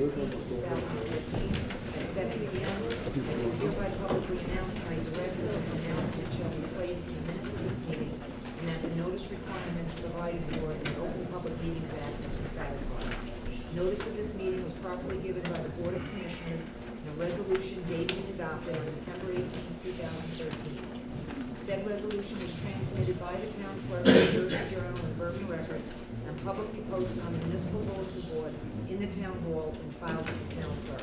2013, at 7 p.m. and will hereby publicly announce by director this announcement shall be placed in the minutes of this meeting, and that the notice requirements provided for in the Open Public Meetings Act be satisfied. Notice of this meeting was properly given by the Board of Commissioners in a resolution dated and adopted on December 18, 2013. Said resolution was transmitted by the town clerk, the Jersey Journal, and Bergen Record, and publicly posted on the municipal bulletin board in the town hall and filed with the town clerk.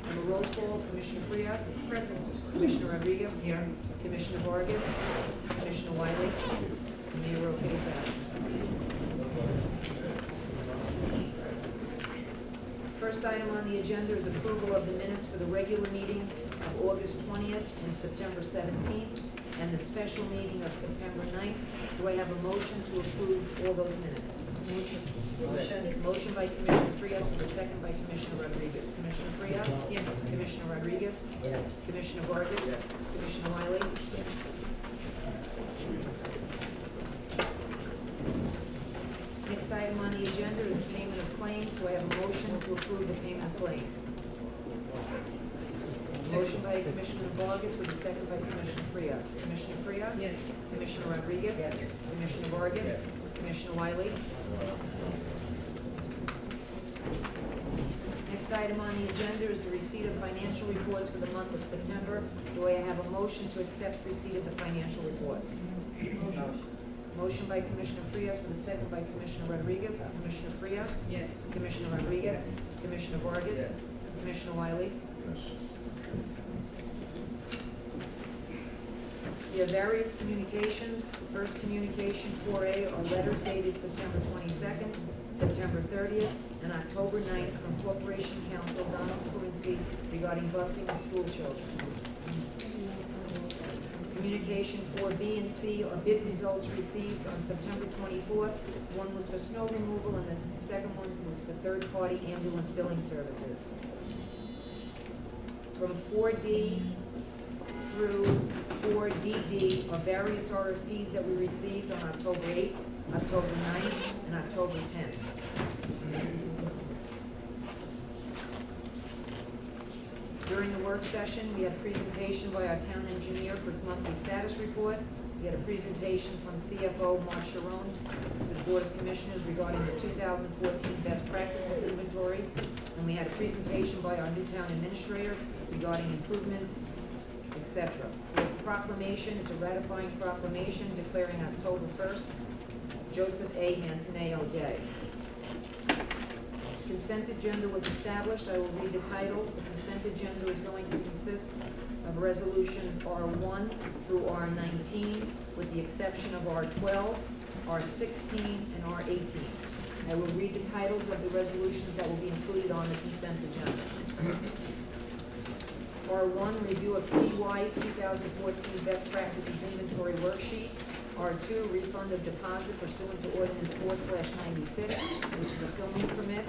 On the roll call, Commissioner Frias. Present. Commissioner Rodriguez. Here. Commissioner Vargas. Commissioner Wiley. And Mayor Roque is absent. First item on the agenda is approval of the minutes for the regular meetings of August 20th and September 17th, and the special meeting of September 9th. Do I have a motion to approve all those minutes? Motion by Commissioner Frias with a second by Commissioner Rodriguez. Commissioner Frias? Yes. Commissioner Rodriguez? Yes. Commissioner Vargas? Yes. Commissioner Wiley? Next item on the agenda is payment of claims. Do I have a motion to approve the payment of claims? Motion by Commissioner Vargas with a second by Commissioner Frias. Commissioner Frias? Yes. Commissioner Rodriguez? Yes. Commissioner Vargas? Yes. Commissioner Wiley? Next item on the agenda is the receipt of financial reports for the month of September. Do I have a motion to accept receipt of the financial reports? Motion by Commissioner Frias with a second by Commissioner Rodriguez. Commissioner Frias? Yes. Commissioner Rodriguez? Yes. Commissioner Vargas? Yes. Commissioner Wiley? There are various communications. The first communication, 4A, are letters dated September 22nd, September 30th, and October 9th from Corporation Counsel Donald Squincy regarding busing of school children. Communication 4B and C are bid results received on September 24th. One was for snow removal and the second one was for third-party ambulance billing services. From 4D through 4DD are various RFPs that we received on October 8th, October 9th, and October 10th. During the work session, we had a presentation by our town engineer for his monthly status report. We had a presentation from CFO Mark Sharon to the Board of Commissioners regarding the 2014 best practices inventory. And we had a presentation by our new town administrator regarding improvements, etc. The proclamation is a ratifying proclamation declaring October 1st Joseph A. Mantaneo Day. Consent agenda was established. I will read the titles. The consent agenda is going to consist of resolutions R1 through R19, with the exception of R12, R16, and R18. I will read the titles of the resolutions that will be included on the consent agenda. R1, review of CY 2014 best practices inventory worksheet. R2, refund of deposit pursuant to ordinance 4/96, which is a filming permit.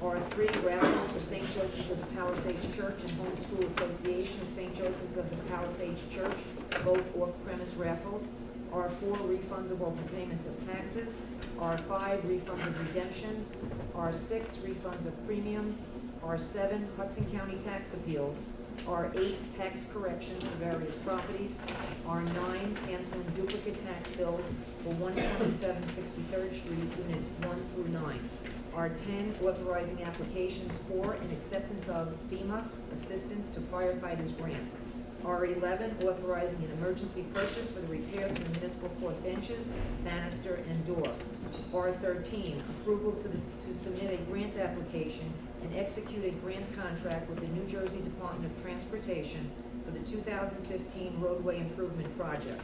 R3, raffles for St. Joseph's of the Palisades Church and Homeschool Association of St. Joseph's of the Palisades Church, both off-premise raffles. R4, refunds of overpayments of taxes. R5, refunds of redemptions. R6, refunds of premiums. R7, Hudson County tax appeals. R8, tax corrections for various properties. R9, canceling duplicate tax bills for 127 63rd Street, units 1 through 9. R10, authorizing applications for and acceptance of FEMA assistance to firefighters grant. R11, authorizing an emergency purchase for the repair to the municipal court benches, banister, and door. R13, approval to submit a grant application and execute a grant contract with the New Jersey Department of Transportation for the 2015 roadway improvement project.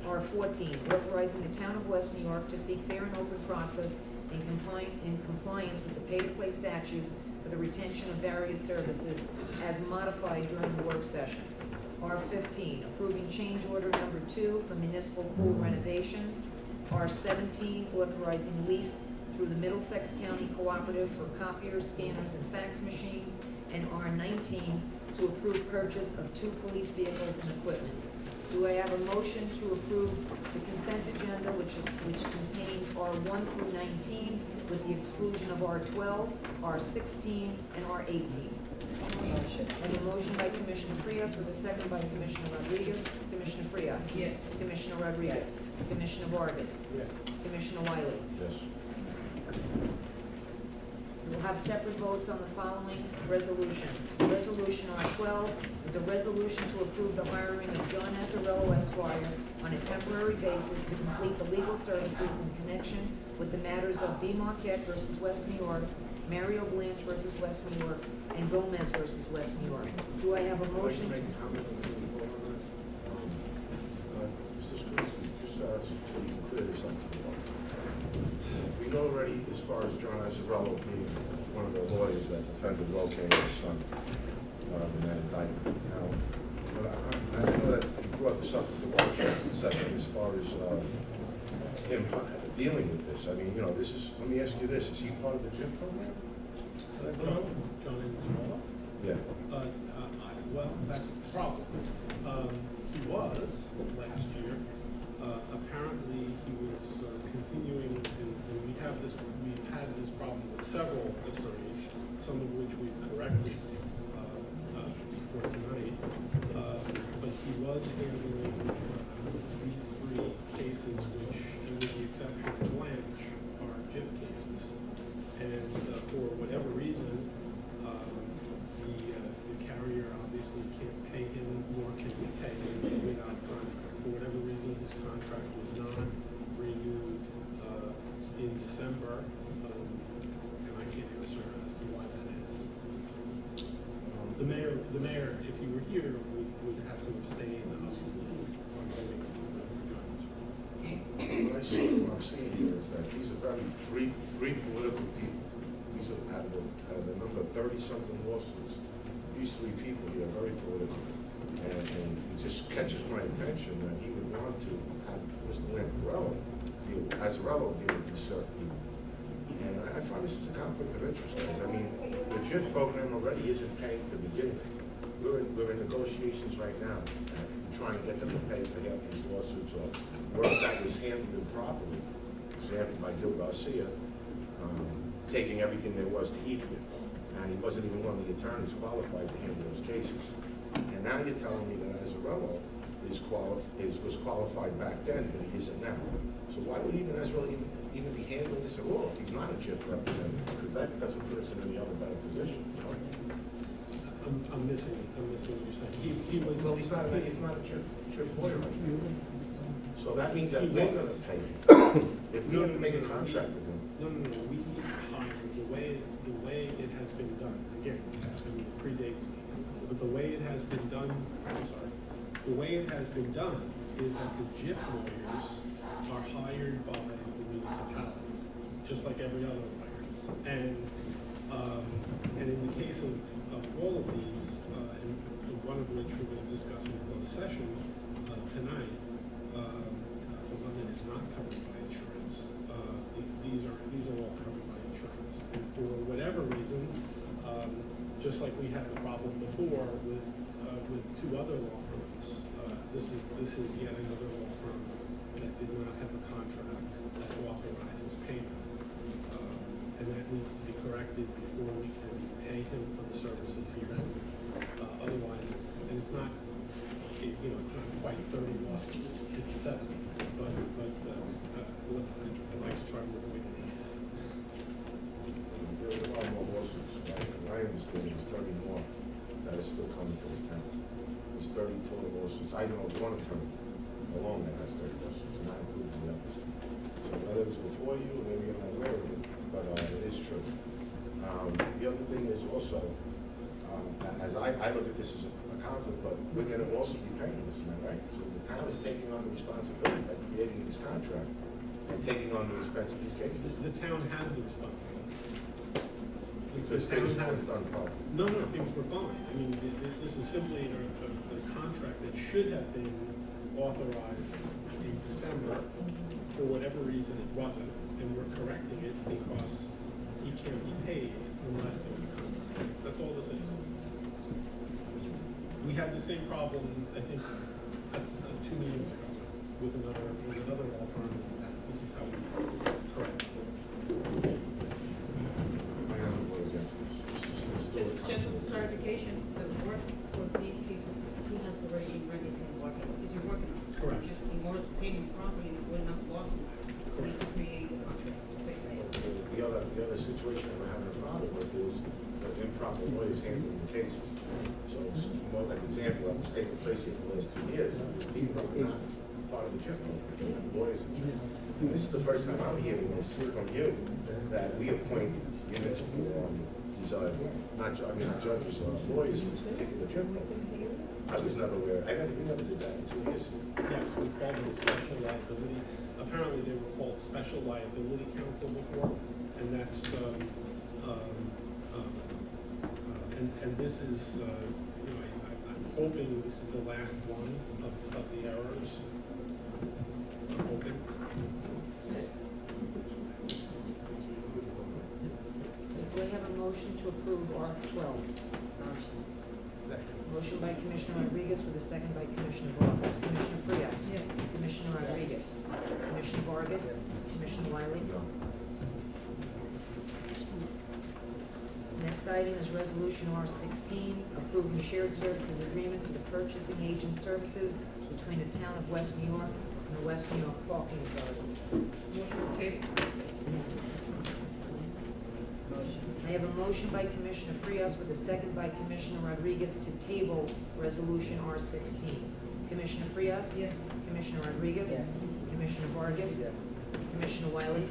R14, authorizing the town of West New York to seek fair and open process in compliance with the pay-to-play statutes for the retention of various services as modified during the work session. R15, approving change order number 2 for municipal pool renovations. R17, authorizing lease through the Middlesex County Cooperative for copiers, scanners, and fax machines. And R19, to approve purchase of 2 police vehicles and equipment. Do I have a motion to approve the consent agenda, which contains R1 through 19, with the exclusion of R12, R16, and R18? Motion. I have a motion by Commissioner Frias with a second by Commissioner Rodriguez. Commissioner Frias? Yes. Commissioner Rodriguez? Commissioner Vargas? Yes. Commissioner Wiley? Yes. We'll have separate votes on the following resolutions. Resolution R12 is a resolution to approve the hiring of John Azarello Esquire on a temporary basis to complete the legal services in connection with the matters of D. Marquette versus West New York, Mario Blanche versus West New York, and Gomez versus West New York. Do I have a motion? Make a comment on the vote on that. Mr. Skunsky, just so you can clear this up. We know already, as far as John Azarello being one of the lawyers that defended Locane's son in that indictment. Now, but I know that you brought this up at the workshop session as far as him dealing with this. I mean, you know, this is, let me ask you this, is he part of the JIF program? John Anzarello? Yeah. Well, that's the problem. He was last year. Apparently, he was continuing, and we've had this problem with several attorneys, some of which we've corrected before tonight. But he was handling these three cases, which, with the exception of Blanche, are JIF cases. And for whatever reason, the carrier obviously can't pay him, nor can we pay him without contract. For whatever reason, his contract was not renewed in December, and I can't answer as to why that is. The mayor, if he were here, would have to abstain, obviously, on voting for John. What I'm seeing here is that these are three political people. These are out of the number of 30-something lawsuits. These three people here are very political. And it just catches my attention that he would want to have Mr. Lamparello deal with these certain people. And I find this is a conflict of interest, guys. I mean, the JIF program already isn't paying to begin with. We're in negotiations right now, trying to get them to pay for half these lawsuits or work that was handled improperly, example by Gil Garcia, taking everything there was to eat with. And he wasn't even one of the attorneys qualified to handle those cases. And now you're telling me that Azarello was qualified back then, but he isn't now. So why would even Azarello even be handling this at all if he's not a JIF representative? Because that doesn't put us in any other better position. I'm missing what you're saying. He was. Well, he's not a JIF lawyer. So that means that we're going to pay him. If we have to make a contract with him. No. We hired the way it has been done. Again, it predates me. But the way it has been done, the way it has been done is that the JIF lawyers are hired by the municipality, just like every other lawyer. And in the case of all of these, and one of which we're going to discuss in closed session tonight, the one that is not covered by insurance, these are all covered by insurance. And for whatever reason, just like we had the problem before with two other law firms, this is yet another law firm that did not have a contract that authorizes payment, and that needs to be corrected before we can pay him for the services he rendered. Otherwise, and it's not quite 30 lawsuits; it's 7. But I'd like to try to avoid it. There are a lot more lawsuits. I understand there's 30 more that are still coming to this town. There's 30 total lawsuits. I know of one attorney alone that has 30 lawsuits, and not including the others. So whether it was before you or maybe I'm not aware of it, but it is true. The other thing is also, as I look at this as a conflict, but we're going to also be paying this man, right? So the town is taking on the responsibility by creating this contract and taking on the expense of these cases. The town has the responsibility. Because things weren't done properly. No, things were fine. I mean, this is simply a contract that should have been authorized in December. For whatever reason, it wasn't, and we're correcting it because he can't be paid unless there's a contract. That's all this is. We had the same problem, I think, 2 meetings ago with another law firm. This is how we correct. I have a word against this. It's still a Just concept. clarification, the work for these cases, he has the right to rent his own working, because you're working on it. Correct. Just in order to pay the property, we're not lost. We need to create a contract to pay for it. The other situation I'm having a problem with is the improper lawyers handling the cases. So, more like an example, that was taking place here for the last 2 years, people are not part of the general, lawyers. And this is the first time I'm hearing this from you, that we appoint municipal, not judges, lawyers in this particular general. I was never aware, we never did that in 2 years. Yes, we called them special liability. Apparently, they were called special liability counsel before, and that's, and this is, I'm hoping this is the last one of the errors. I'm hoping. Do I have a motion to approve R12? Motion by Commissioner Rodriguez with a second by Commissioner Vargas. Commissioner Frias? Yes. Commissioner Rodriguez? Commissioner Vargas? Commissioner Wiley? Next item is Resolution R16, approving shared services agreement for the purchasing agent services between the town of West New York and the West New York Parking Authority. Motion to table. I have a motion by Commissioner Frias with a second by Commissioner Rodriguez to table Resolution R16. Commissioner Frias? Yes. Commissioner Rodriguez? Yes. Commissioner Vargas? Yes. Commissioner Wiley? I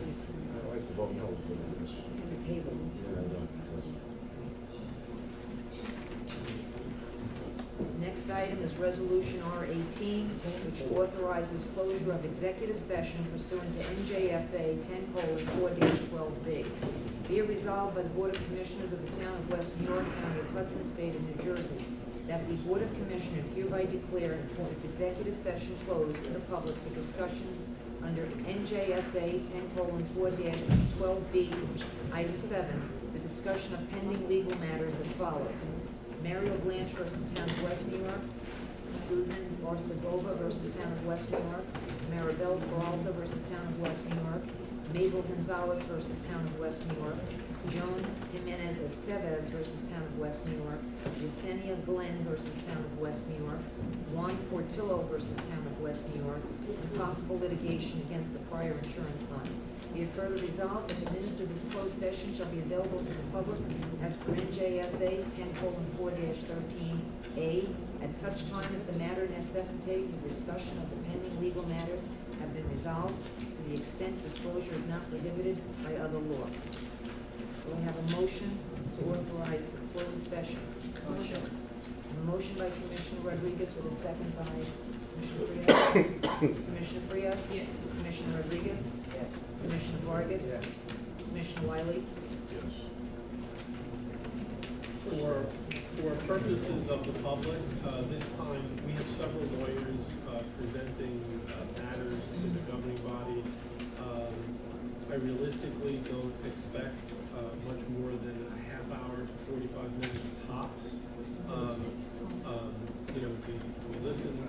like to vote no for this. It's a table. Yeah, I know, because Next item is Resolution R18, which authorizes closure of executive session pursuant to NJSA 10:4-12B. Be it resolved by the Board of Commissioners of the Town of West New York, County of Hudson, State of New Jersey, that the Board of Commissioners hereby declare this executive session closed to the public for discussion under NJSA 10:4-12B, Item 7, the discussion of pending legal matters as follows. Mario Blanche versus Town of West New York, Susan Barsabova versus Town of West New York, Maribel Peralta versus Town of West New York, Mabel Gonzalez versus Town of West New York, Joan Jimenez Estevez versus Town of West New York, Yesenia Glenn versus Town of West New York, Juan Portillo versus Town of West New York, and possible litigation against the prior insurance fund. Be it further resolved that the minutes of this closed session shall be available to the public as per NJSA 10:4-13A at such time as the matter necessitating the discussion of the pending legal matters have been resolved to the extent disclosure is not prohibited by other law. Do I have a motion to authorize the closed session? Motion. A motion by Commissioner Rodriguez with a second by Commissioner Frias. Commissioner Frias? Yes. Commissioner Rodriguez? Yes. Commissioner Vargas? Yes. Commissioner Wiley? yes. For purposes of the public, this time, we have several lawyers presenting matters to the governing body. I realistically don't expect much more than a half hour to 45 minutes tops. We listened to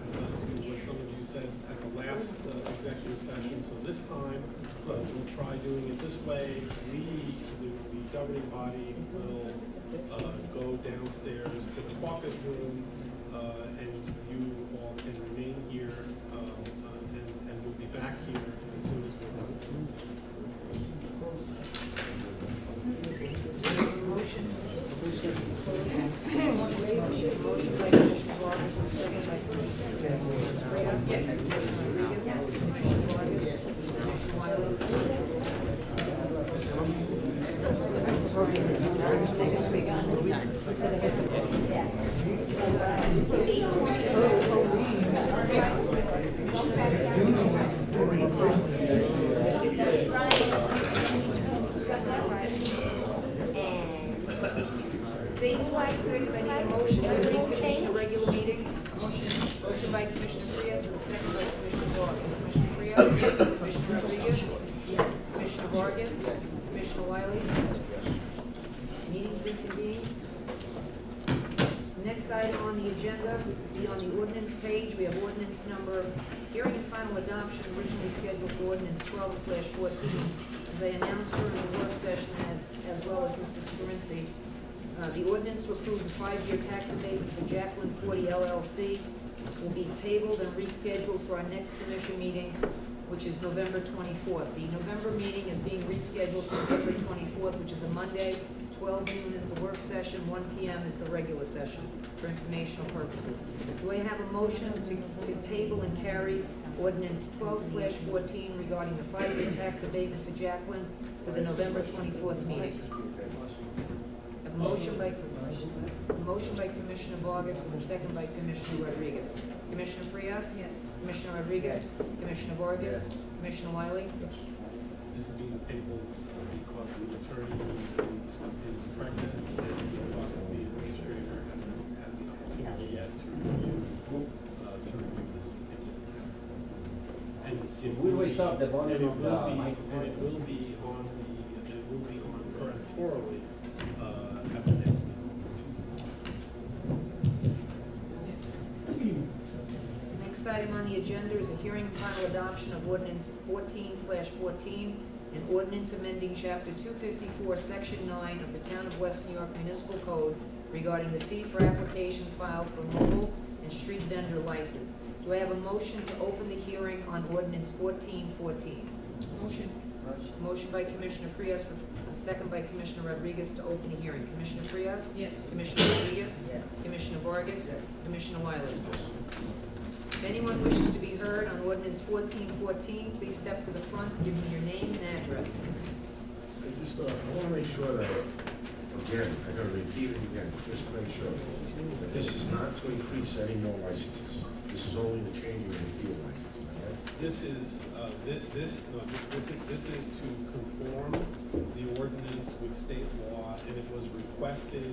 what some of you said at the last executive session, so this time, we'll try doing it this way. The governing body will go downstairs to the caucus room, and you all can remain here, and we'll be back here as soon as we're done. Motion? Motion by Commissioner Vargas with a second by Commissioner Frias? Yes. Commissioner Rodriguez? Yes. Commissioner Vargas? Commissioner Wiley? It's 8:26, I need a motion to reconvene the regular meeting. Motion by Commissioner Frias with a second by Commissioner Vargas. Commissioner Frias? Yes. Commissioner Rodriguez? Yes. Commissioner Vargas? Yes. Commissioner Wiley? Meeting's reconvened. Next item on the the agenda, be on the ordinance page, we have ordinance number, hearing and final adoption, originally scheduled for ordinance 12/14. As I announced during the work session, as well as Mr. Scarinci, the ordinance to approve the 5-year tax abatement for Jacqueline 40 LLC will be tabled and rescheduled for our next commission meeting, which is November 24th. The November meeting is being rescheduled for November 24th, which is a Monday. 12 noon is the work session, 1 p.m. is the regular session for informational purposes. Do I have a motion to table and carry ordinance 12/14 regarding the 5-year tax abatement for Jacqueline to the November 24th meeting? A motion by Commissioner Vargas with a second by Commissioner Rodriguez. Commissioner Frias? Yes. Commissioner Rodriguez? Commissioner Vargas? Commissioner Wiley? This is being tabled because the attorney is pregnant and because the administrator hasn't had the opportunity yet to review this particular. And it We will stop the and volume it of the will be, and microphone. it will be on peremptorily at the next meeting. Next item on the agenda is a hearing and final adoption of ordinance 14/14, an ordinance amending chapter 254, section 9 of the Town of West New York Municipal Code regarding the fee for applications filed for mobile and street vendor license. Do I have a motion to open the hearing on ordinance 14/14? Motion. Motion by Commissioner Frias, with a second by Commissioner Rodriguez to open the hearing. Commissioner Frias? Yes. Commissioner Rodriguez? Yes. Commissioner Vargas? Commissioner Wiley? If anyone wishes to be heard on ordinance 14/14, please step to the front, give me your name and address. I want to make sure that, again, I gotta repeat it again, just to make sure, that this is not to increase any more licenses. This is only the changing of the fee of license, all right? This is, this is to conform the ordinance with state law, and it was requested,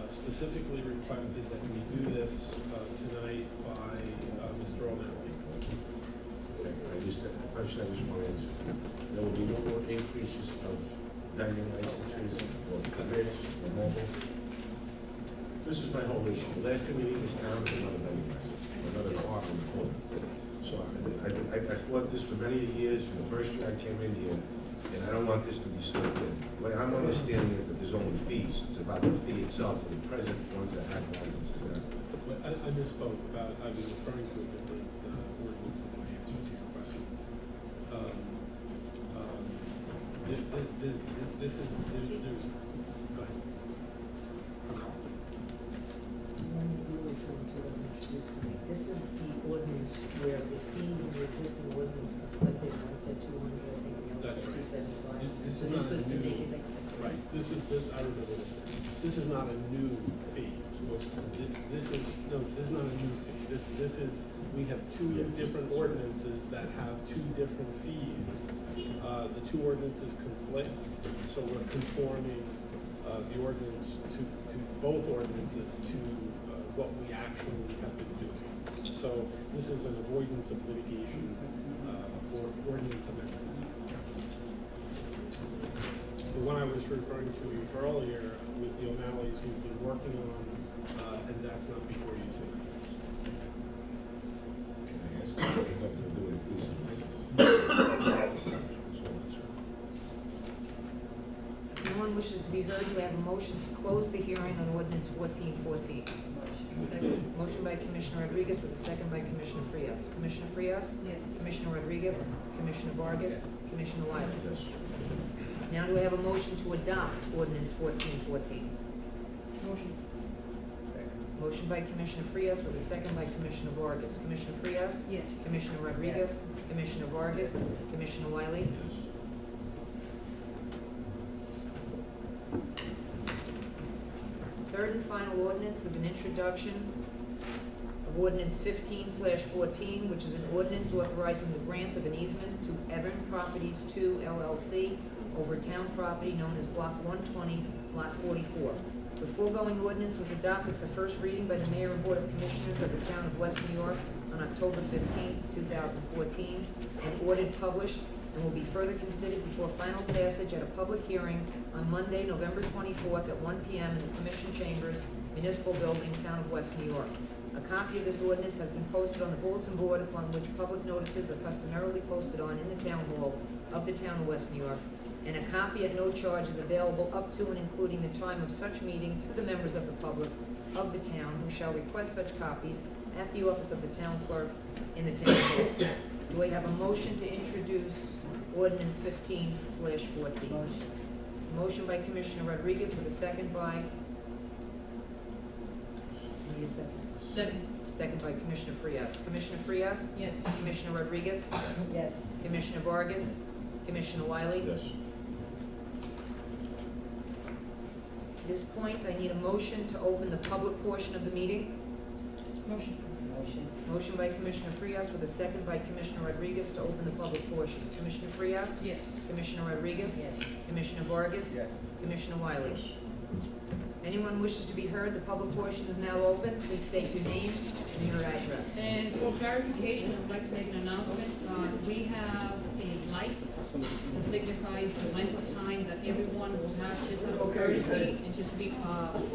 specifically requested that we do this tonight by Mr. O'Malley. Okay, I just want to answer. There will be no more increases of vending licenses or permits or mobile. This is my whole issue. The last thing we need is town is another vending license, another car in the corner. So I fought this for many years, from the first year I came in here, and I don't want this to be slipped in. The way I'm understanding it, that there's only fees. It's about the fee itself for the present ones that have licenses now. But I misspoke about, I was referring to a different ordinance in my answer to your question. This is, there's, go ahead. This is the ordinance where the fees in the existing ordinance conflicted. One said 200, I think the other That's said right. 275. This So is this not was a to new- make it acceptable. Right, this, I remember this. This is not a new fee. This is not a new fee. This is, we have two different ordinances that have two different fees. The two ordinances conflict, so we're conforming the ordinance to both ordinances to what we actually have been doing. So this is an avoidance of litigation or ordinance amendment. The one I was referring to earlier with the O'Malleys, we've been working on, and that's not before you tonight. Can I ask? Nothing to do with increasing licenses. If no one wishes to be heard, do I have a motion to close the hearing on ordinance 14/14? Motion by Commissioner Rodriguez with a second by Commissioner Frias. Commissioner Frias? Yes. Commissioner Rodriguez? Commissioner Vargas? Commissioner Wiley? Yes. Now do I have a motion to adopt ordinance 14/14? Motion. Motion by Commissioner Frias with a second by Commissioner Vargas. Commissioner Frias? Yes. Commissioner Rodriguez? Commissioner Vargas? Commissioner Wiley? Third and final ordinance is an introduction of ordinance 15/14, which is an ordinance authorizing the grant of an easement to Evan Properties 2 LLC over town property known as Block 120, Lot 44. The foregoing ordinance was adopted for first reading by the Mayor and Board of Commissioners of the Town of West New York on October 15, 2014, and ordered published and will be further considered before final passage at a public hearing on Monday, November 24th at 1 p.m. in the Commission Chambers, Municipal Building, Town of West New York. A copy of this ordinance has been posted on the bulletin board upon which public notices are customarily posted on in the Town Hall of the Town of West New York, and a copy at no charge is available up to and including the time of such meeting to the members of the public of the town who shall request such copies at the office of the town clerk in the Town Hall. Do I have a motion to introduce ordinance 15/14? Motion by Commissioner Rodriguez with a second by? Need a second. Second. Second by Commissioner Frias. Commissioner Frias? Yes. Commissioner Rodriguez? Yes. Commissioner Vargas? Commissioner Wiley? Yes. At this point, I need a motion to open the public portion of the meeting. Motion. Motion. Motion by Commissioner Frias with a second by Commissioner Rodriguez to open the public portion. Commissioner Frias? Yes. Commissioner Rodriguez? Yes. Commissioner Vargas? Yes. Commissioner Wiley? Anyone wishes to be heard, the public portion is now open. Please state your name and your address. And for clarification, I'd like to make an announcement. We have a light that signifies the length of time that everyone will have, just out of courtesy and just to be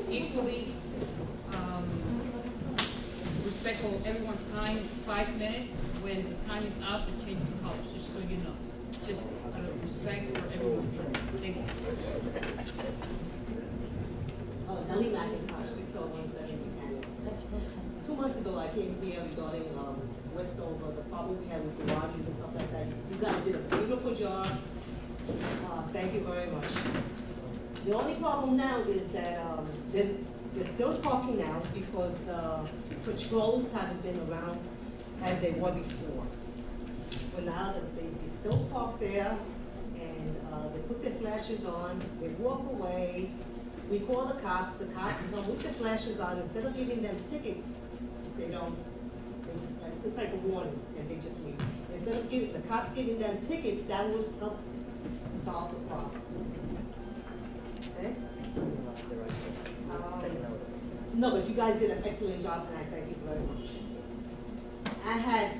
equally respectful of everyone's time is 5 minutes. When the time is up, it changes colors, just so you know. Just out of respect for everyone's time. Thank you. Nellie McIntosh, 6017 Buchanan. 2 months ago, I came here regarding Westover, the problem we had with garages and stuff like that. You guys did a beautiful job. Thank you very much. The only problem now is that they're still parking now because the patrols haven't been around as they were before. But now that they still park there and they put their flashes on, they walk away. We call the cops come with the flashes on, instead of giving them tickets, they don't, it's just like a warning, and they just leave. Instead of the cops giving them tickets, that would help solve the problem. Okay? No, but you guys did an excellent job, and I thank you very much. I had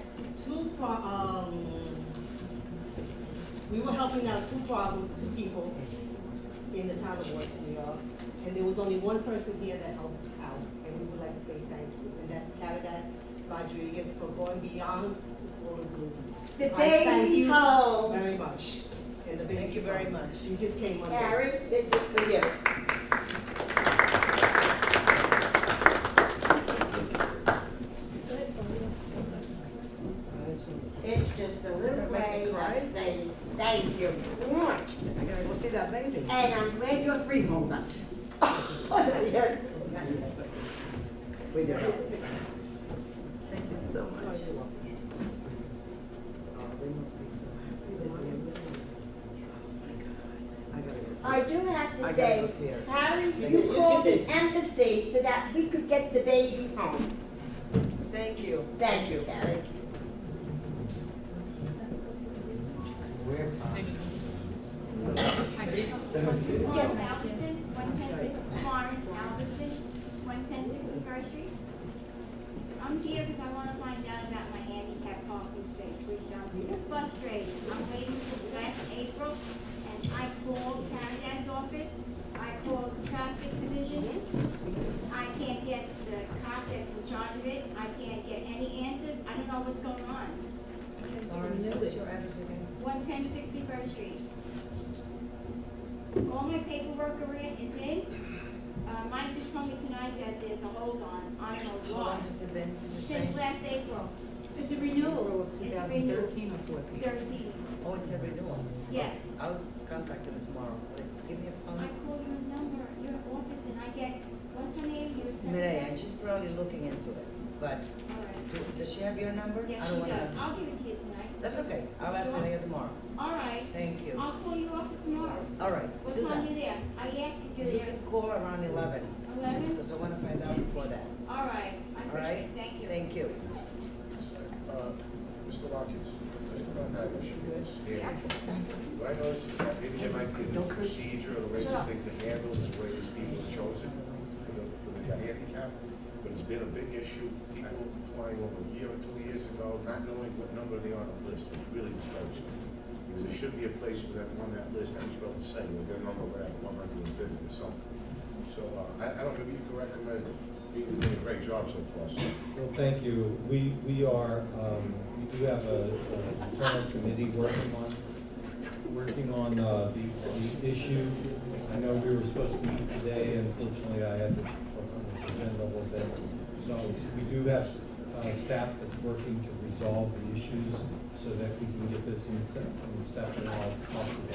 we were helping out two people in the town of West New York. And there was only one person here that helped out, and we would like to say thank you. And that's Caridad Rodriguez for going beyond the call of duty. The I thank baby's you home. very much. And the Thank you very much. You just came on. Harry, this is for you. It's just a little way of saying thank you. I gotta go see that baby. And I'm glad you're freeholder. We do. Thank you so much. Oh, they must be so happy. I gotta go see. I do have I to gotta say, go see her. Harry, you called the embassy so that we could get the baby home. Thank you. Thank you, Harry. I did. Yes, Albertson, 110, Florence Albertson, 110 61st Street. I'm here because I want to find out about my handicap parking space, which I'm frustrated. I'm waiting since last April, and I called Caridad's office, I called the traffic division. I can't get the cop that's in charge of it, I can't get any answers, I don't know what's going on. What's your address again? 110 61st Street. All my paperwork is in. Mike just told me tonight that there's a hold on, I don't know How long why. has it been? Since last April. It's a April renewal. of It's a renewal. 2013 or 14? 13, Oh, it's a renewal. yes. I'll contact them tomorrow. Give me a I phone. call your number, your office, and I get, what's her name, your Mireya, secretary? she's probably looking into it, but All right. does she have your number? Yes, I she don't wanna. does. I'll give it to you tonight. That's okay. I'll ask Mireya tomorrow. All right. Thank you. I'll call your office tomorrow. All right. What do time that. you there? I asked if you're You there. can call around 11, 11? because I wanna find out before that. All right. I All right? appreciate it. Thank you. Thank you. Mr. Watkins, just about that issue, what I noticed is that maybe there might be a new procedure, or the way these things are handled, and the way these people are chosen for the handicap, but it's been a big issue, people applying over a year or 2 years ago, not knowing what number they're on the list, which really discourages me. Because there should be a place for that on that list that was supposed to say, we're gonna number whatever, 150 or something. So, I don't know if you can recommend, you're doing a great job so far, so. Well, thank you. We do have a internal committee working on the issue. I know we were supposed to meet today, unfortunately I had to work on this agenda a little bit. So we do have staff that's working to resolve the issues so that we can get this in step and all possible.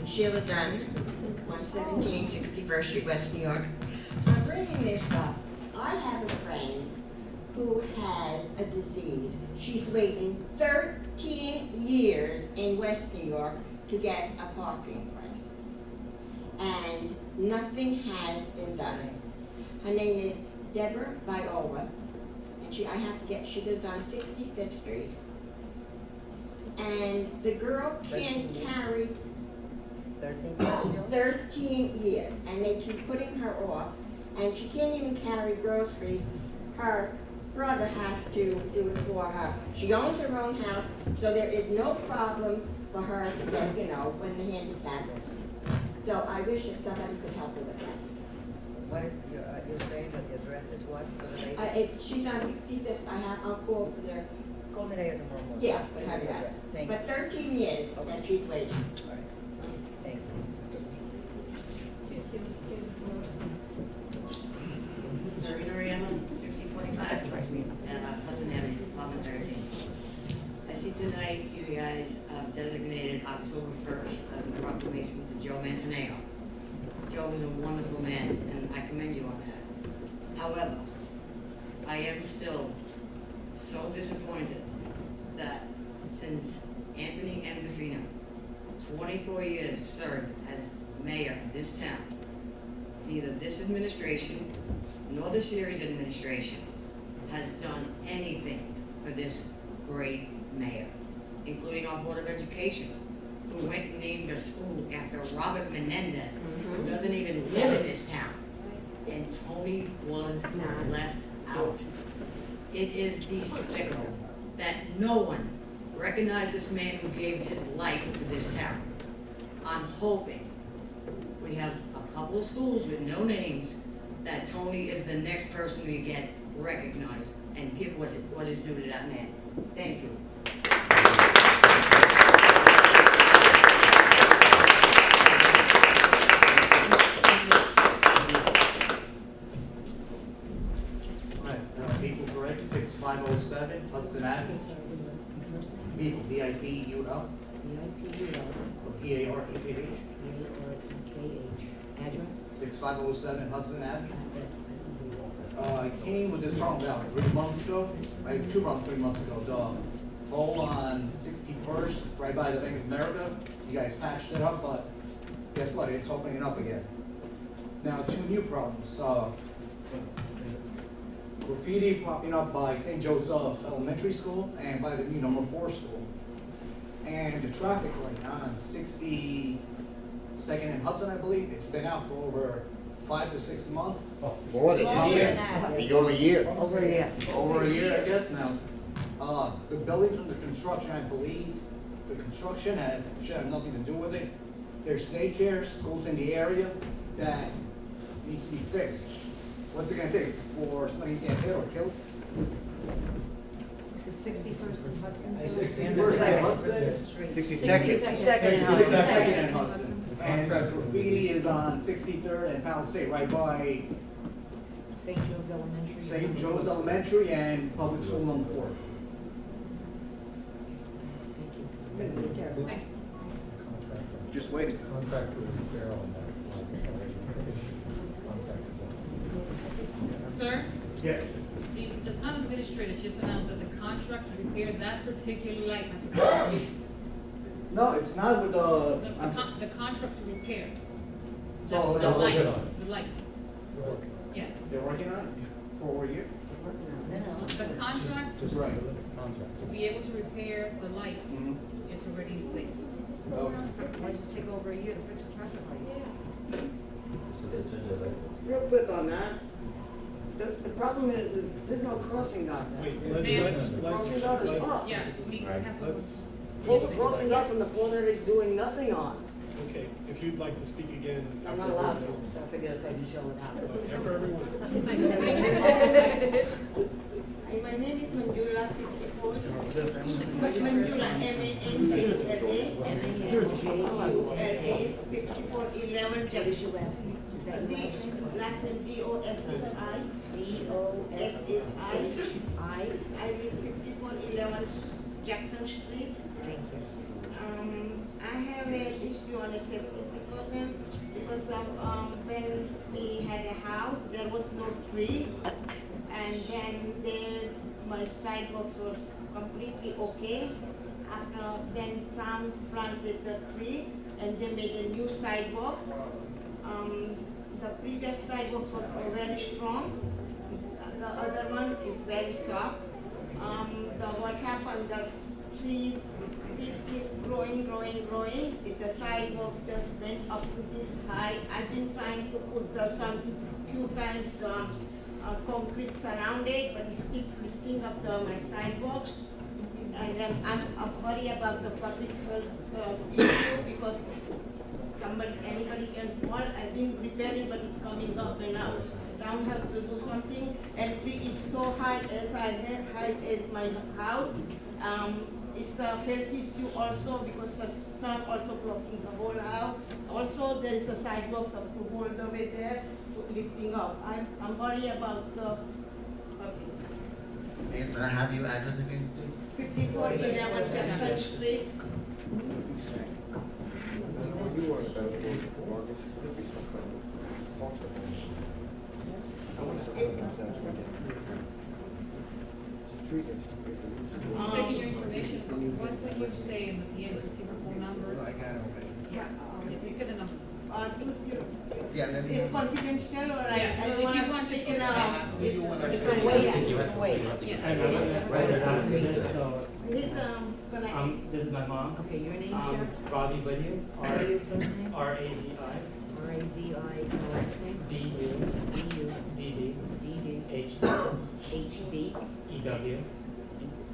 Sheila Dunn, 117 61st Street, West New York. I'm bringing this up. I have a friend who has a disease. She's waiting 13 years in West New York to get a parking place. And nothing has been done. Her name is Deborah Viola. And she lives on 65th Street. And the girl can't carry 13 years, and they keep putting her off, and she can't even carry groceries. Her brother has to do it for her. She owns her own house, so there is no problem for her to get, when the handicap. So I wish that somebody could help her with that. What, you're saying that the address is what for the lady? She's on 65th. I'll call for their, Call me later tomorrow morning. yeah, What is her the address. Thank you. But 13 years that she's waiting. All right. Thank you. Marina Riema, 6025 West Main, and Hudson Avenue, apartment 13. I see tonight you guys have designated October 1st as a proclamation to Joe Mantaneo. Joe is a wonderful man, and I commend you on that. However, I am still so disappointed that since Anthony M. DeFino, 24 years served as mayor of this town, neither this administration nor the Series administration has done anything for this great mayor, including our Board of Education, who went and named a school after Robert Menendez, who doesn't even live in this town. And Tony was left out. It is despicable that no one recognized this man who gave his life to this town. I'm hoping we have a couple of schools with no names, that Tony is the next person we get recognized and give what is due to that man. Thank you. People correct, 6507 Hudson Avenue. People, V-I-P-U-L. P-A-R-E-K-H. Address? 6507 Hudson Avenue. I came with this problem about 3 months ago, 3 months ago. The hole on 61st, right by the Bank of America, you guys patched it up, but guess what, it's opening up again. Now, 2 new problems. Graffiti popping up by St. Joseph Elementary School and by the new number 4 school. And the traffic light on 62nd and Hudson, I believe, it's been out for over 5 to 6 months. More than a year. Over a year. Over a year, I guess now. The buildings under construction, I believe, the construction should have nothing to do with it. There's daycare, schools in the area that needs to be fixed. What's it gonna take for somebody to get hit or killed? You said 61st and Hudson? 61st and Hudson. 62nd. 62nd and Hudson. And graffiti is on 63rd and Palisade, right by St. Joe's Elementary. St. Joe's Elementary and Public School number 4. Just waiting. Contractor repair on that. Sir, Yeah. the town administrator just announced that the contract to repair that particular light has a issue. No, it's not with The contract to repair. So, The light, working on it. the light, yeah. they're working on it for a year? The contract Just Right. contract. to be able to repair the light Mm-hmm. is already in place. Okay. Why'd it take over a year to fix a traffic light? Real quick on that. The problem is there's no crossing guard there. Wait, let's, Crossing guard is off. Yeah, we have some. let's, Pull the crossing guard from the floor that he's doing nothing on. okay, if you'd like to speak again. I'm not allowed to, so I figured I just yell it out. After everyone. My name is Manjula 54. Manjula, M-A-N-J-U-L-A, 5411 Jackson. Last name D-O-S-H-I. D-O-S-H-I. I live 5411 Jackson Street. Thank you. I have an issue on a septic system because of, when we had a house, there was no tree. And then my sidewalks was completely okay. After then town planted the tree and they made a new sidewalks. The previous sidewalks was very strong. The other one is very soft. What happened, the tree keep growing. If the sidewalks just went up to this high. I've been trying to put some few times concrete around it, but it keeps lifting up my sidewalks. And then I'm worried about the public health issue because anybody can fall. I've been repairing, but it's coming up and out. Town has to do something, and tree is so high as my house. It's the health issue also because the sun also blocking the whole house. Also, there is a sidewalk up to hold the way there to lifting up. I'm worried about the public. Yes, may I have your address again, please? 5411 Jackson Street. Taking your information, what would you say in the end, just give a phone number? Yeah, just get a number. Yeah, let me. It's confidential or I Yeah, don't if want you to want to speak go in ahead. a. You wanna- You have to wait. Yes. Right, there's not this, so, He's gonna. this is my mom. Okay, your name, sir? Robbie Whittier, Spell your first name? R-A-V-I, R-A-V-I, last name? B-U-D-D, B-U-D-D-H-D, H-E-W,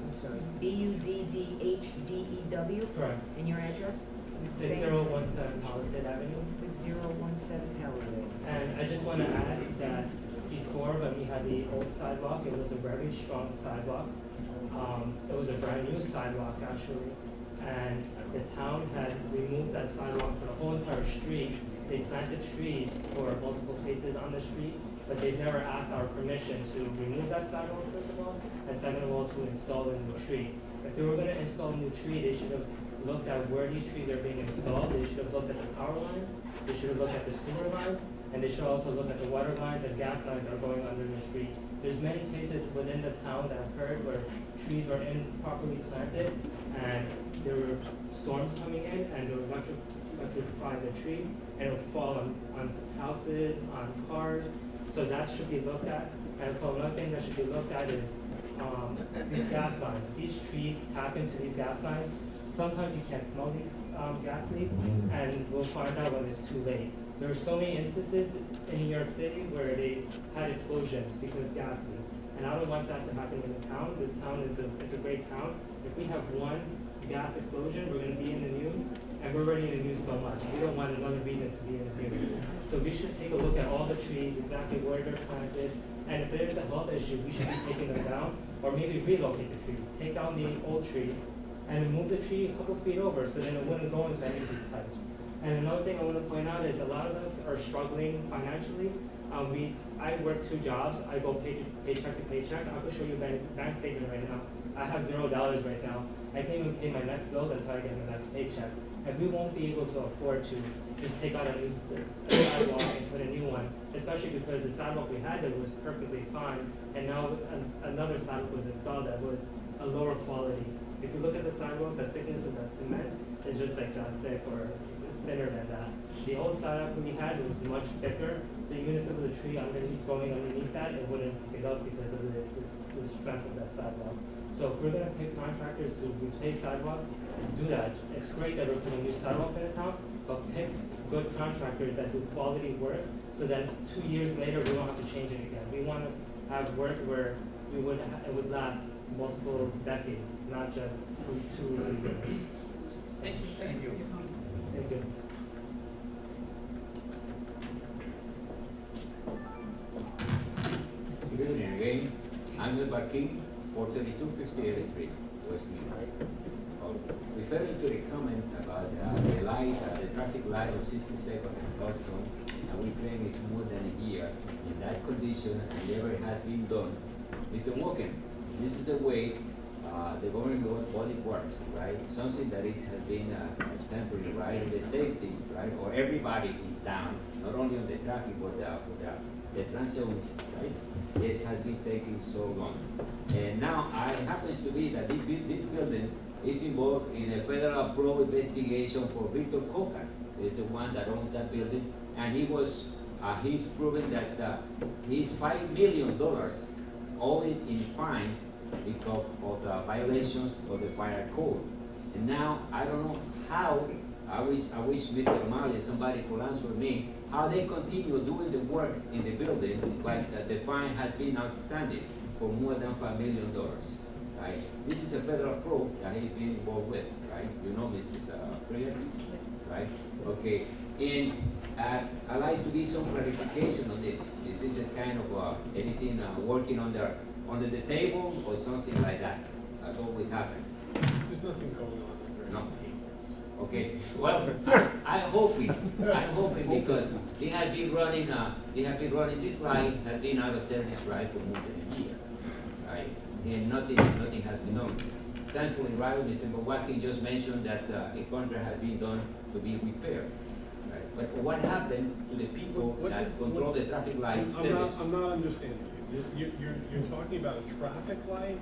I'm sorry, B-U-D-D-H-D-E-W? correct. And your address? 6017 Palisade Avenue. 6017 Palisade. And I just want to add that before, when we had the old sidewalk, it was a very strong sidewalk. It was a brand new sidewalk, actually. And the town had removed that sidewalk for the whole entire street. They planted trees for multiple places on the street, but they've never asked our permission to remove that sidewalk, first of all, and second of all, to install a new tree. If they were going to install a new tree, they should have looked at where these trees are being installed. They should have looked at the power lines. They should have looked at the sewer lines, and they should also look at the water lines and gas lines that are going under the street. There's many places within the town that I've heard where trees were improperly planted, and there were storms coming in, and they were electrifying the tree, and it would fall on houses, on cars. So that should be looked at. And so another thing that should be looked at is these gas lines. If these trees tap into these gas lines, sometimes you can't smell these gas leaks, and we'll find out when it's too late. There are so many instances in New York City where they had explosions because gas leaks, and I don't want that to happen in the town. This town is a great town. If we have one gas explosion, we're going to be in the news, and we're already in the news so much. We don't want another reason to be in the news. So we should take a look at all the trees, exactly where they're planted, and if there's a health issue, we should be taking them down, or maybe relocate the trees. Take down the old tree and move the tree a couple feet over so then it wouldn't go into any of these pipes. And another thing I want to point out is a lot of us are struggling financially. I work 2 jobs. I go paycheck to paycheck. I can show you a bank statement right now. I have $0 right now. I can't even pay my next bills until I get my next paycheck. And we won't be able to afford to just take out a new sidewalk and put a new one, especially because the sidewalk we had there was perfectly fine, and now another sidewalk was installed that was a lower quality. If you look at the sidewalk, the thickness of that cement is just like that thick, or it's thinner than that. The old sidewalk we had was much thicker, so even if there was a tree growing underneath that, it wouldn't pick it up because of the strength of that sidewalk. So if we're going to pay contractors to replace sidewalks, do that. It's great that we're putting new sidewalks in the town, but pick good contractors that do quality work, so that 2 years later, we don't have to change it again. We want to have work where it would last multiple decades, not just two or 3 years. Thank you. Thank you. Thank you. Good evening again. Angel Barkin, 432 58th Street, West New York. Referring to the comment about the light, the traffic light of 62nd and Hudson, and we claim it's more than a year in that condition and never has been done. Mr. Walken, this is the way the government body works, right? Something that has been temporary, right? The safety, right? Or everybody in town, not only on the traffic, but the transit, right? This has been taking so long. And now it happens to be that this building is involved in a federal probe investigation for Victor Cocas. He's the one that owns that building, and he's proven that he's $5 million owing in fines because of the violations of the fire code. And now I don't know how. I wish Mr. O'Malley, somebody could answer me how they continue doing the work in the building, but the fine has been outstanding for more than $5 million. Right? This is a federal probe that he's been involved with, right? You know Mrs. Frias, right? Okay, and I'd like to give some clarification on this. This is a kind of anything working under the table or something like that. That's always happened. There's nothing going on under No. the tables. Okay, well, I'm hoping because they have been running, this line has been out of service, right, for more than a year, right? And nothing has been done. Thankfully, right, Mr. Milwaukee just mentioned that a contract has been done to be repaired, right? But what happened to the people that control the traffic light service? I'm not understanding you. You're talking about a traffic light?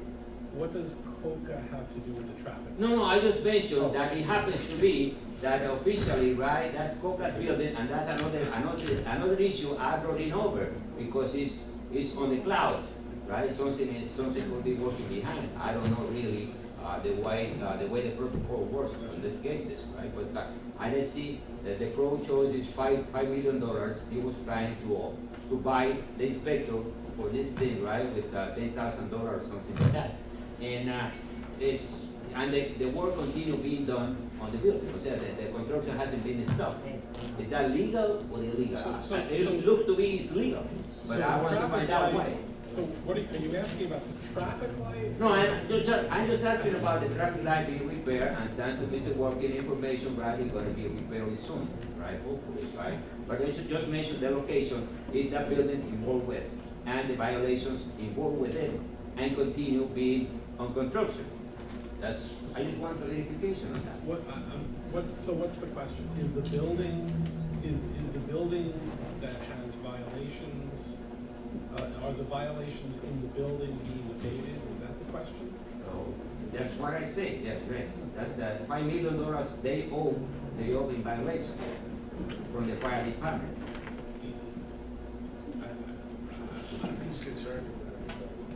What does COCA have to do with the traffic? No, I just mentioned that it happens to be that officially, right, that's COCA's building, and that's another issue I brought in over, because it's on the cloud, right? Something will be working behind. I don't know really the way the protocol works in these cases, right? But I did see that the pro chose is $5 million. He was trying to buy the inspector for this thing, right, with $10,000 or something like that. And the work continue being done on the building. So the construction hasn't been stopped. Is that legal or illegal? It looks to be it's legal, but I want to find out why. So what are you asking about the traffic light? No, I'm just asking about the traffic light being repaired, and sent to Mr. Working information, right, it's gonna be repaired soon, right, hopefully, right? But I should just mention the location is that building involved with, and the violations involved with it, and continue being on construction. I just want clarification on that. What's the question? Is the building that has violations, are the violations in the building being abated? Is that the question? So that's what I say, yes. That's $5 million they owe in violation from the fire department. He's concerned about,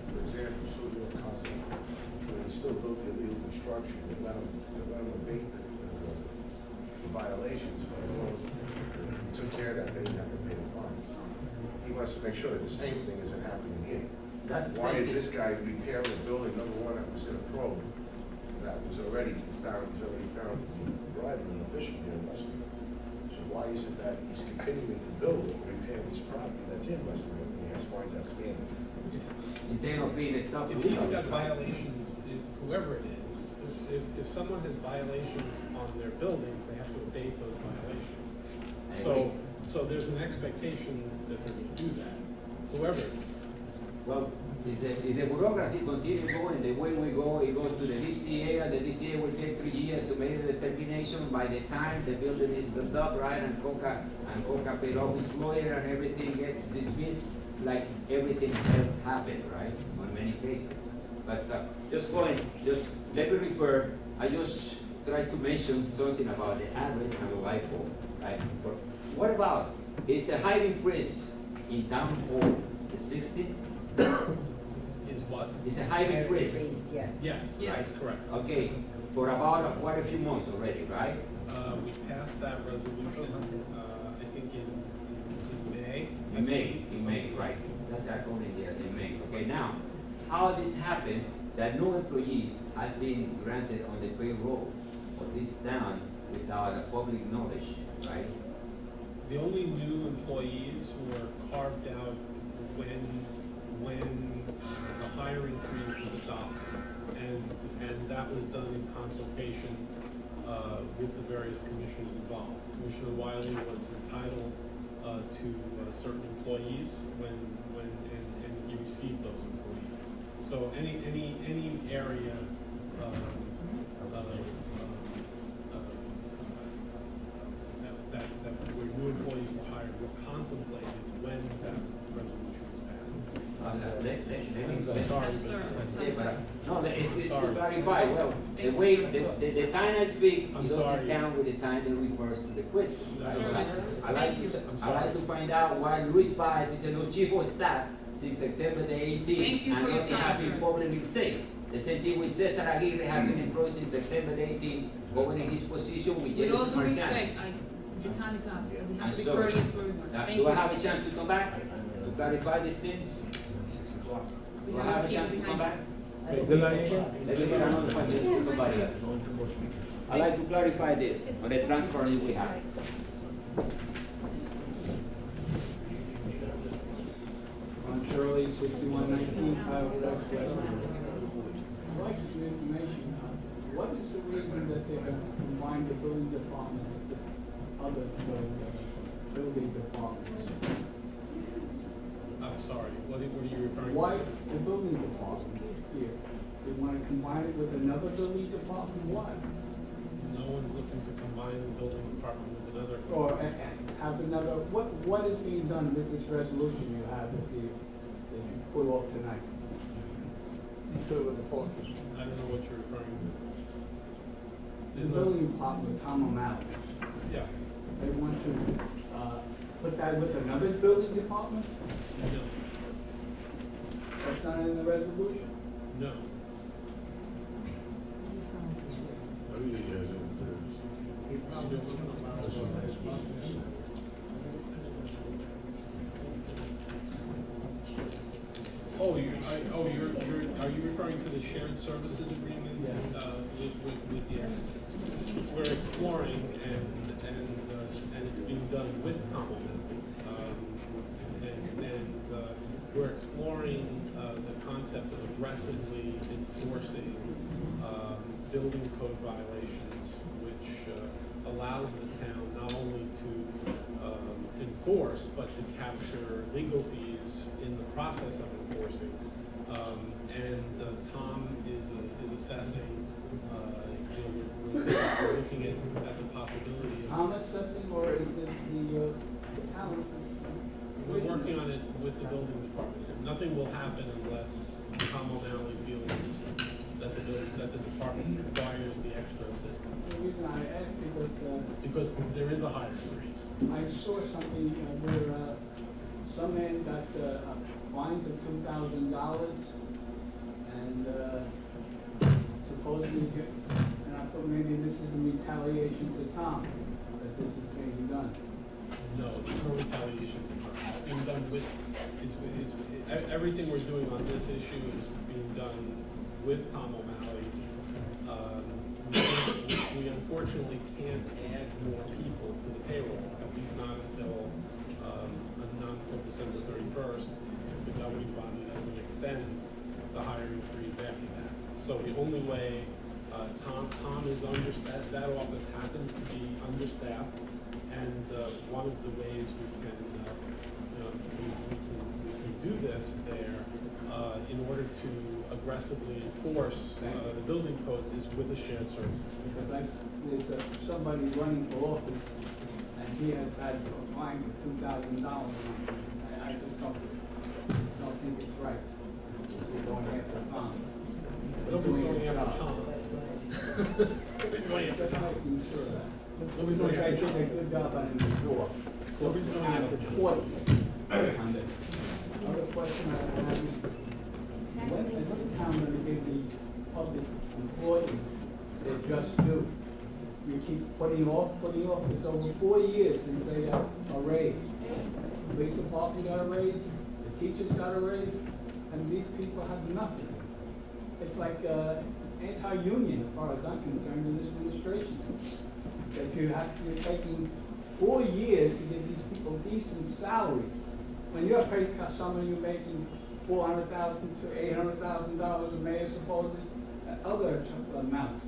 for example, Silvio Casa, when he still built the illegal construction, they let him abate the violations, but as long as he took care of that, they didn't have to pay the fines. He wants to make sure that the same thing isn't happening here. That's the Why same is thing. this guy repairing a building, number one, that was in a probe, that was already found to be bribing an official here in West New York? So why is it that he's continuing to build and repair this property that's in West New York, and he has fines outstanding? Instead of being stopped. If he's got violations, whoever it is, if someone has violations on their buildings, they have to abate those violations. So there's an expectation that they're going to do that, whoever it is. Well, if the bureaucracy continues going the way we go, it goes to the DCA, and the DCA will take 3 years to make the determination. By the time the building is built up, right, and Coca paid off his lawyer and everything gets dismissed, like everything else happened, right, on many cases. But just let me refer, I just tried to mention something about the address and the light pole, right? But what about, is a highway freeze in town hall the 16th? Is what? It's a hybrid freeze. Yes. Yes, Yes. that's correct. Okay, for about quite a few months already, right? We passed that resolution, I think in May. In May, right. That's according there, in May. Okay, now, how this happened, that no employees has been granted on the payroll of this town without a public knowledge, right? The only new employees were carved out when the hiring freeze was adopted. And that was done in consultation with the various commissioners involved. Commissioner Wiley was entitled to certain employees and he received those employees. So any area that where new employees were hired were contemplated when that resolution was passed. I'm sorry, Yeah, but, no, it's to Sorry. clarify, well, the way, the time I speak, I'm it doesn't sorry. count with the time that refers to the question. Right? Sure. I like Thank you. I like to find out why Luis Paz is a new chief of staff since September the 18th. Thank you for and your nothing time, has been sir. publicly said. The same thing with Cesar Aguirre, have been employed since September the 18th, governing his position with With all Jerry due Marchand. respect, your time is up. We have to be So, courteous to everyone. Now, Thank do you. I have a chance to come back to clarify this thing? 6 o'clock. Do I have a chance to come back? Good night. Let me get another one to somebody else. I'd like to clarify this on the transparency we have. On Shirley, 6119, Iowa West. I'd like some information on what is the reason that they're going to combine the building departments with other building departments? I'm sorry, what are you referring to? Why the building department here? They want to combine it with another building department? Why? No one's looking to combine the building department with another. Or have another, what is being done with this resolution you have that you put off tonight? I don't know what you're referring to. The There's no, building department, Tom O'Malley, yeah, they want to, put that with another building department? no, That's not in the resolution? no. Everything has it. Are you referring to the shared services agreement? Yes. With the ex? We're exploring and it's being done with Commonwealth. We're exploring the concept of aggressively enforcing building code violations, which allows the town not only to enforce, but to capture legal fees in the process of enforcing. Tom is assessing, we're looking at the possibility of. Tom assessing, or is this the town? We're working on it with the building department. Nothing will happen unless Tom O'Malley feels that the department requires the extra assistance. The reason I ask Because there is a higher freeze. I saw something where some man got fines of $2,000 and supposedly, and I thought maybe this is in retaliation to Tom, that this is being done. No, there's no retaliation. It's being done with, everything we're doing on this issue is being done with Tom O'Malley. We unfortunately can't add more people to the payroll, at least not until December 31st. If the governing body doesn't extend the hiring freeze after that. So the only way, Tom is that office happens to be understaffed, and one of the ways we can do this there in order to aggressively enforce the building codes is with the shared services. Because there's somebody running for office and he has had fines of $2,000. I just don't think it's right. We're going after Tom. Nobody's going after Tom. Nobody's going after Just Tom. making sure that. Nobody's going I after did a Tom. good job on the before. Nobody's going after Tom. Reporting on this. Another question I have is, when is the town gonna give the public employees their just due? You keep putting off, it's over 4 years since they got a raise. The police department got a raise, the teachers got a raise, and these people have nothing. It's like, anti-union as far as I'm concerned in this administration. That you're taking 4 years to give these people decent salaries. When you're paying somebody you're making $400,000 to $800,000 a mayor supposedly, other amounts.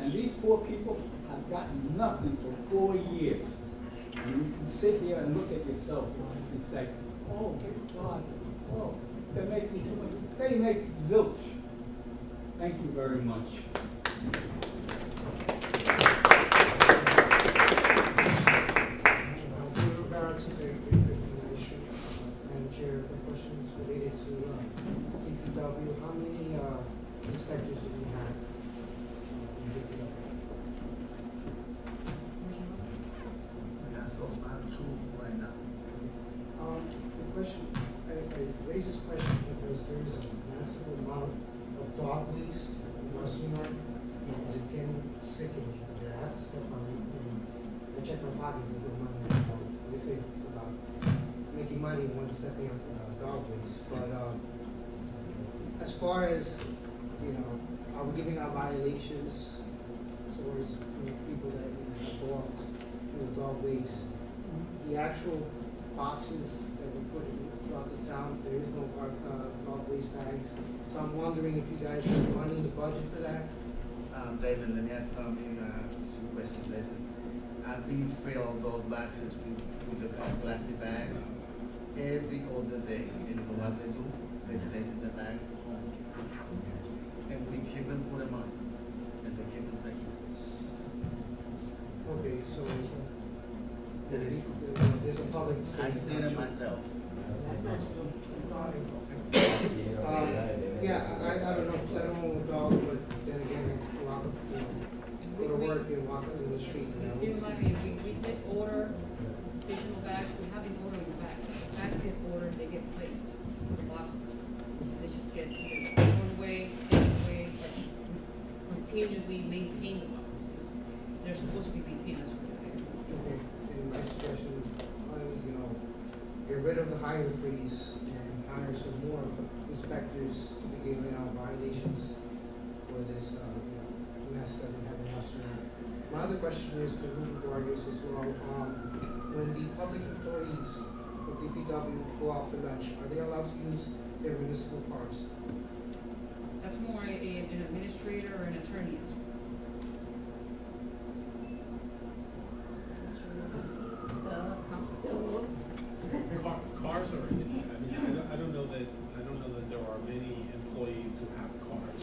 And these poor people have gotten nothing for 4 years. And you can sit here and look at yourself and say, oh, God, oh, they're making too much. They make zilch. Thank you very much. Madam Chair, the question is related to DPW. How many inspectors do we have in DPW? So it's not two right now. The question, I raise this question because there is a massive amount of dog waste in West New York, and it's getting sickening. I have to step on it, and I check my pockets, there's no money in the dog. They say about making money when stepping up dog waste, but as far as, are we giving out violations towards people that have dogs, dog waste? The actual boxes that we put throughout the town, there is no dog waste bags. So I'm wondering if you guys have money in the budget for that? David, let me ask two questions. Listen, we fill those boxes with the plastic bags every other day. And you know what they do? They take the bag home. And we keep them, put them on. And they keep them taking. Okay, so There's a public. I've seen it myself. Yeah, I don't know, because I don't own a dog, but then again, I walk, go to work and walk into the streets and I You don't remind see. me, if we did order additional bags, we have been ordering the bags. The bags get ordered, they get placed in the boxes. They just get thrown away, taken away, but we continuously maintain the boxes. They're supposed to be maintained, that's what they're there. Okay, and my suggestion is, get rid of the hiring freeze and hire some more inspectors to be giving out violations for this, mess that we have in Western. My other question is for Ruben Vargas as well. When the public employees of DPW go out for lunch, are they allowed to use their municipal cars? That's more an administrator or an attorney. Cars are, I don't know that there are many employees who have cars,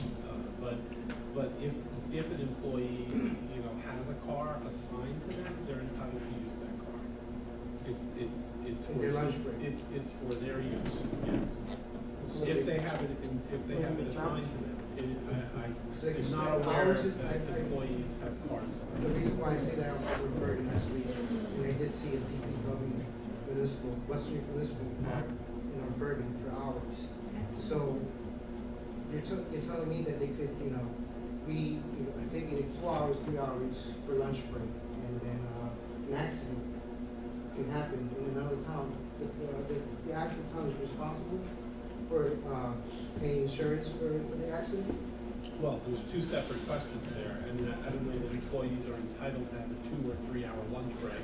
but if an employee, has a car assigned to them, they're entitled to use that car. It's for their lunch break. It's for their use, yes. If they have it assigned to them, I'm not aware that employees have cars. The reason why I say that, I was with Bergen last week, and I did see a DPW municipal, Western Municipal Park in Bergen for hours. So you're telling me that they could, taking it 2 hours, 3 hours for lunch break, and then an accident can happen in another town. The actual town is responsible for paying insurance for the accident? Well, there's two separate questions there, and I don't know that employees are entitled to have a 2 or 3 hour lunch break.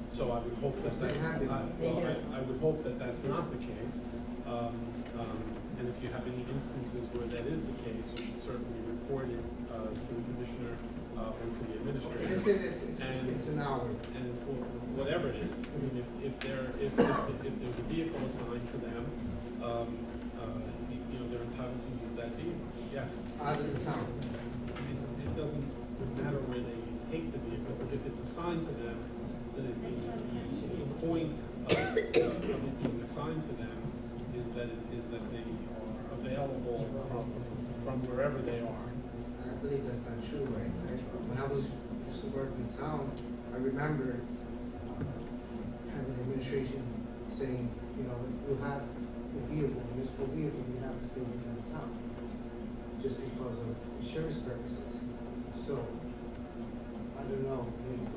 So I would hope that I would hope that that's not the case. And if you have any instances where that is the case, you should certainly report it to the commissioner or to the administrator. It's an hour. And whatever it is, I mean, if there's a vehicle assigned to them, they're entitled to use that vehicle. Yes. Out of the town. It doesn't matter where they take the vehicle, but if it's assigned to them, then the point of it being assigned to them is that they are available from wherever they are. I believe that's not true, right? When I used to work in town, I remember having the administration saying, we'll have municipal vehicle, you have to stay within the town, just because of insurance purposes. So, I don't know, maybe,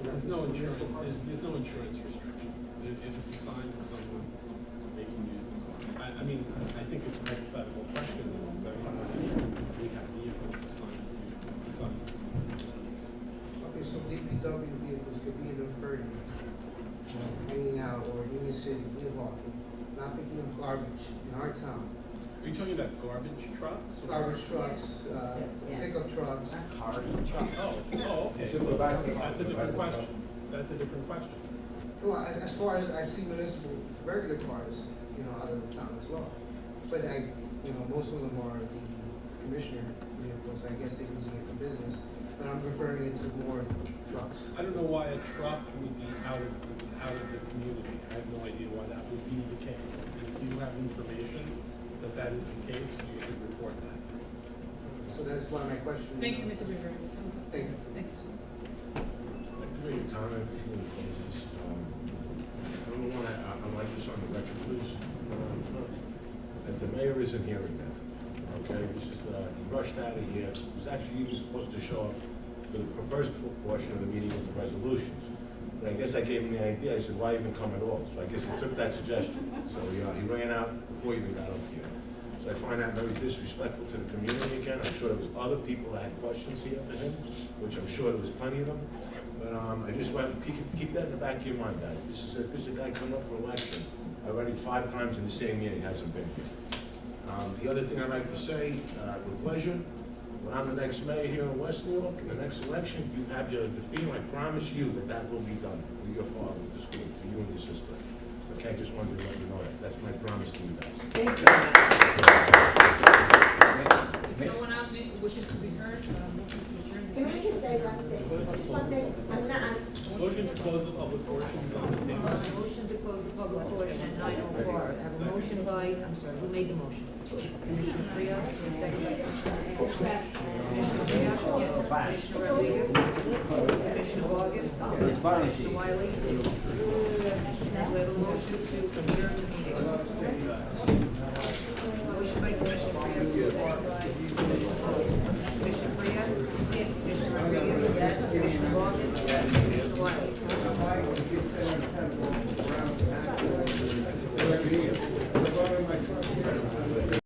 There's no insurance restrictions. If it's assigned to someone, they can use the car. I mean, I think it's a hypothetical question, because I mean, we have vehicles assigned to some. Okay, so DPW vehicles could be in the burden, hanging out, or Union City, Milwaukee, not picking up garbage in our town. Are you talking about garbage trucks? or- Garbage trucks, pickup trucks. Cars and trucks. Oh, okay. That's a different question. That's a different question. Well, as far as I've seen municipal, regular cars, out of the town as well. But most of them are the commissioner vehicles, I guess they're using it for business. But I'm referring it to more trucks. I don't know why a truck would be out of the community. I have no idea why that would be the case. If you have information that is the case, you should report that. So that's why my question. Thank you, Mr. Rivera. Thank you. Thank you, sir. I'd like to make a comment before we close this. Number one, I'd like this on the record, please. That the mayor isn't here again. Okay, this is, he rushed out of here. He was actually even supposed to show up for the first portion of the meeting with the resolutions. But I guess I gave him the idea. I said, why even come at all? So I guess he took that suggestion. So he ran out before he even got up here. So I find that very disrespectful to the community again. I'm sure there was other people that had questions here for him, which I'm sure there was plenty of them. But I just want to keep that in the back of your mind, guys. This is a guy coming up for election already 5 times in the same year. He hasn't been here. The other thing I'd like to say, with pleasure, when I'm the next mayor here in West New York, in the next election, you have your defeat. I promise you that will be done with your father, with the school, to you and your sister. Okay, just wanted to let you know that. That's my promise to you guys. Thank you. If no one else wishes to be heard, motion to adjourn. Can I just say one thing? Just one thing, Motion to close the public portions on the thing. Motion to close the public portion at 9:04. I have a motion by, I'm sorry, who made the motion? Commissioner Frias, and a second by Commissioner Frias, yes. Commissioner Rodriguez, Commissioner Vargas, Commissioner Wiley. Now we have a motion to adjourn the meeting. Motion by Commissioner Frias,